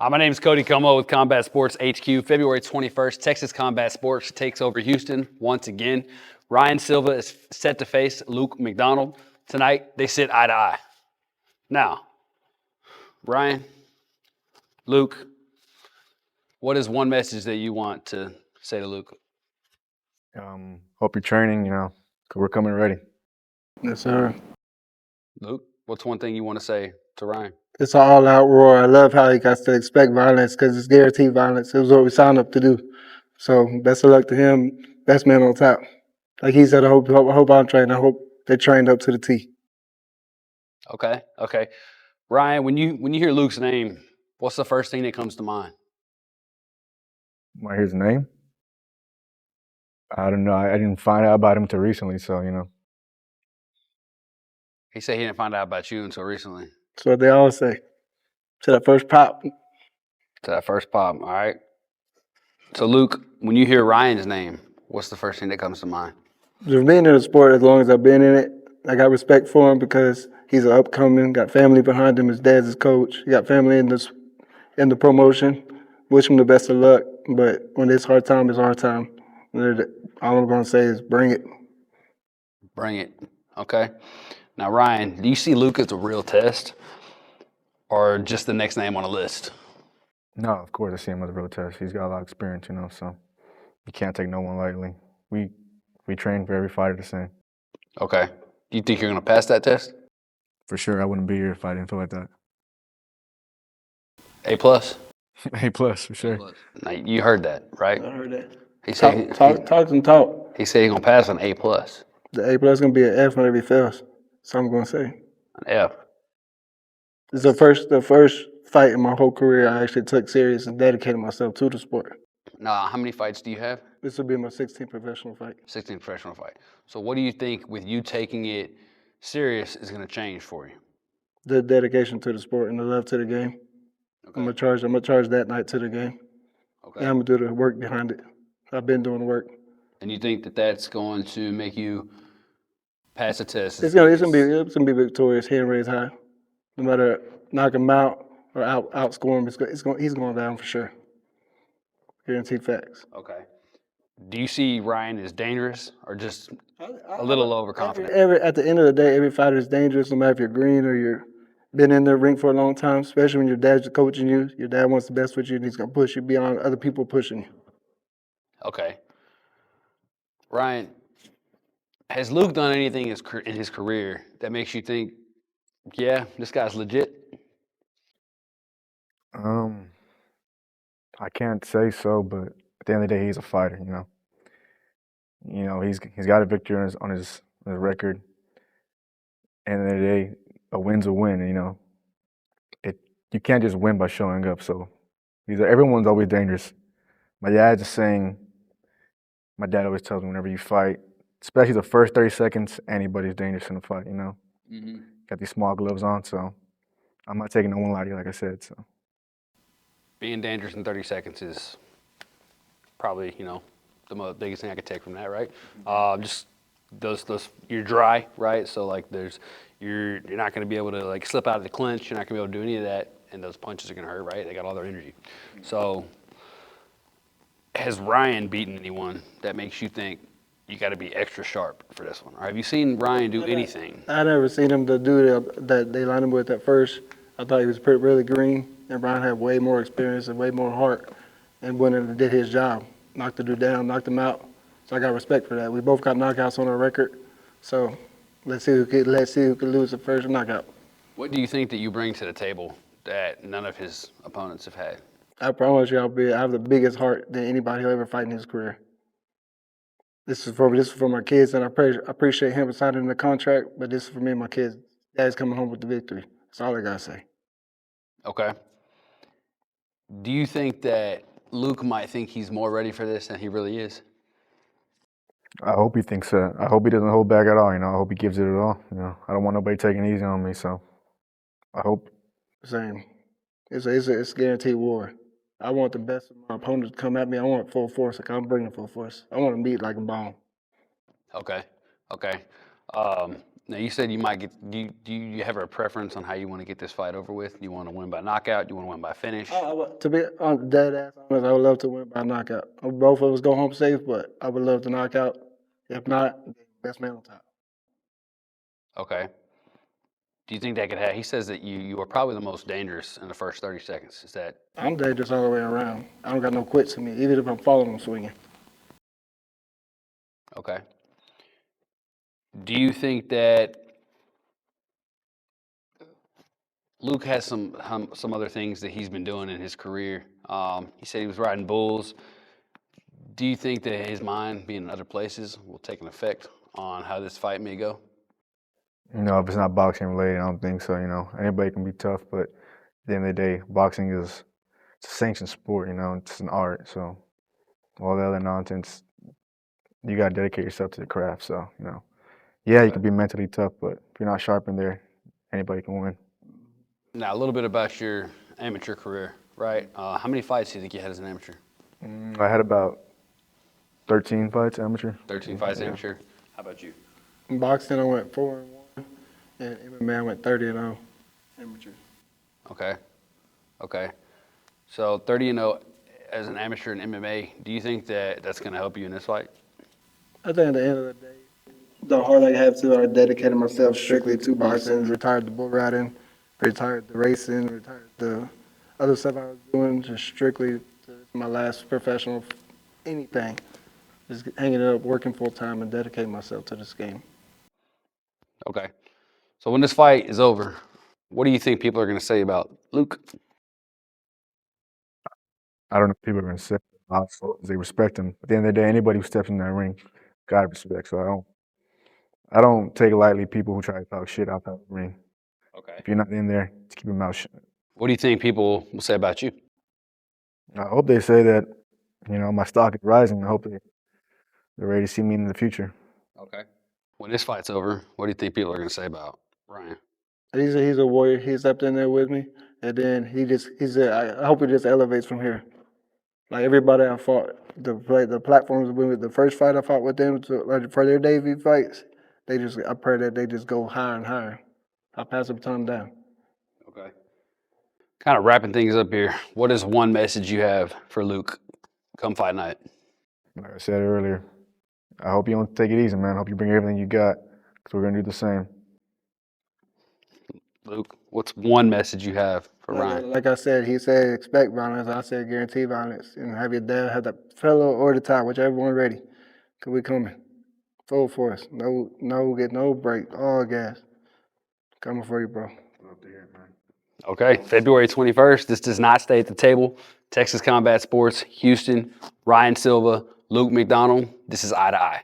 My name is Cody Como with Combat Sports HQ. February 21st, Texas Combat Sports takes over Houston once again. Ryan Silva is set to face Luke McDonald. Tonight, they sit eye to eye. Now, Ryan, Luke, what is one message that you want to say to Luke? Hope you're training, 'cause we're coming ready. Yes, sir. Luke, what's one thing you want to say to Ryan? It's an all-out roar. I love how he got to expect violence because it's guaranteed violence. It was what we signed up to do. So best of luck to him. Best man on top. Like he said, I hope I'm trained. I hope they trained up to the T. Okay. Ryan, when you hear Luke's name, what's the first thing that comes to mind? Might hear his name. I don't know. I didn't find out about him until recently, so He said he didn't find out about you until recently. That's what they all say. To that first pop. To that first pop, all right? So, Luke, when you hear Ryan's name, what's the first thing that comes to mind? Just being in the sport as long as I've been in it, I got respect for him because he's an upcoming, got family behind him. His dad's his coach. He got family in the promotion. Wish him the best of luck. But when it's hard time, it's hard time. All I'm going to say is bring it. Bring it. Okay. Now, Ryan, do you see Luke as a real test or just the next name on a list? no, of course I see him as a real test. He's got a lot of experience, so you can't take no one lightly. We train for every fighter the same. Okay. Do you think you're going to pass that test? For sure, I wouldn't be here if I didn't feel like that. A plus? A plus, for sure. Now, you heard that, right? I heard that. He said Talk. He said he's going to pass an A plus. The A plus is going to be an F whenever he fails. That's what I'm going to say. An F. It's the first fight in my whole career I actually took serious and dedicated myself to the sport. Now, how many fights do you have? This will be my 16th professional fight. 16th professional fight. So what do you think with you taking it serious is going to change for you? The dedication to the sport and the love to the game. Okay. I'm gonna charge that night to the game. Okay. And I'm gonna do the work behind it. I've been doing the work. And you think that that's going to make you pass the test? It's gonna be victorious, hand raised high. No matter knock him out or outscore him, he's going down for sure. Guaranteed facts. Okay. Do you see Ryan as dangerous or just a little overconfident? At the end of the day, every fighter is dangerous, no matter if you're green or you're been in the ring for a long time, especially when your dad's coaching you. Your dad wants the best for you, and he's going to push you beyond other people pushing you. Okay. Ryan, has Luke done anything in his career that makes you think, yeah, this guy's legit? I can't say so, but at the end of the day, he's a fighter. He's got a victory on his record. End of the day, a win's a win. You can't just win by showing up. So everyone's always dangerous. My dad always tells me whenever you fight, especially the first 30 seconds, anybody's dangerous in a fight. Mm-hmm. Got these small gloves on, so I'm not taking no one lightly, like I said. So Being dangerous in 30 seconds is probably, the biggest thing I could take from that, right? Just those you're dry, right? So like you're not going to be able to like slip out of the clinch. You're not going to be able to do any of that, and those punches are going to hurt, right? They got all their energy. So has Ryan beaten anyone that makes you think you got to be extra sharp for this one? Or have you seen Ryan do anything? I never seen him to do that they lined him with at first. I thought he was really green, and Ryan had way more experience and way more heart, and went in and did his job. Knocked the dude down, knocked him out. So I got respect for that. We both got knockouts on our record, so let's see who could lose the first knockout. What do you think that you bring to the table that none of his opponents have had? I promise you, I have the biggest heart than anybody will ever fight in his career. This is for my kids, and I appreciate him signing the contract. But this is for me and my kids. Dad's coming home with the victory. That's all I gotta say. Okay. Do you think that Luke might think he's more ready for this than he really is? I hope he thinks that. I hope he doesn't hold back at all. I hope he gives it all. I don't want nobody taking it easy on me. So I hope. Same. It's a guaranteed war. I want the best of my opponents to come at me. I want full force. Like I'm bringing full force. I want to meet like a bomb. Okay. Now you said you might get. Do you have a preference on how you want to get this fight over with? Do you want to win by knockout? Do you want to win by finish? To be dead ass honest, I would love to win by knockout. Both of us go home safe, but I would love to knock out. If not, best man on top. Okay. Do you think that could happen? He says that you are probably the most dangerous in the first 30 seconds. Is that I'm dangerous all the way around. I don't got no quits in me, even if I'm following him swinging. okay? Do you think that Luke has some other things that he's been doing in his career? He said he was riding bulls. Do you think that his mind being in other places will take an effect on how this fight may go? You know, if it's not boxing related, I don't think so. You know, anybody can be tough, but at the end of the day, boxing is it's a sanctioned sport. You know, it's an art. So all the other nonsense, you gotta dedicate yourself to the craft. So you know, yeah, you can be mentally tough, but if you're not sharp in there, anybody can win. Now, a little bit about your amateur career, right? How many fights do you think you had as an amateur? I had about 13 fights amateur. 13 fights amateur. How about you? In boxing, I went 4-1, and MMA, I went 30-0 amateur. Okay. Okay. So 30-0 as an amateur in MMA, do you think that that's going to help you in this fight? I think at the end of the day, the harder I have to, I dedicated myself strictly to boxing, retired the bull riding, retired the racing, retired the other stuff I was doing, just strictly to my last professional anything. Just hanging it up, working full time, and dedicating myself to this game. Okay. So when this fight is over, what do you think people are going to say about Luke? I don't know if people are gonna say they respect him. At the end of the day, anybody who steps in that ring, got respect. So I don't take lightly people who try to talk shit outside the ring. Okay. If you're not in there, just keep your mouth shut. What do you think people will say about you? I hope they say that, you know, my stock is rising. I hope they're ready to see me in the future. Okay. When this fight's over, what do you think people are going to say about Ryan? He's a warrior. He stepped in there with me, and then I hope he just elevates from here. Like everybody I fought, the platforms with the first fight I fought with them for their debut fights, I pray that they just go higher and higher. I pass the baton down. Okay. Kind of wrapping things up here. What is one message you have for Luke come fight night? Like I said earlier, I hope you don't take it easy, man. I hope you bring everything you got, because we're gonna do the same. Luke, what's one message you have for Ryan? Like I said, he said expect violence. I said guarantee violence, and have your dad have the fellow or the top, whichever one ready, cause we coming full force. Get no break, all gas. Coming for you, bro. Love to hear it, man. Okay, February 21st. This does not stay at the table. Texas Combat Sports, Houston, Ryan Silva, Luke McDonald. This is eye to eye.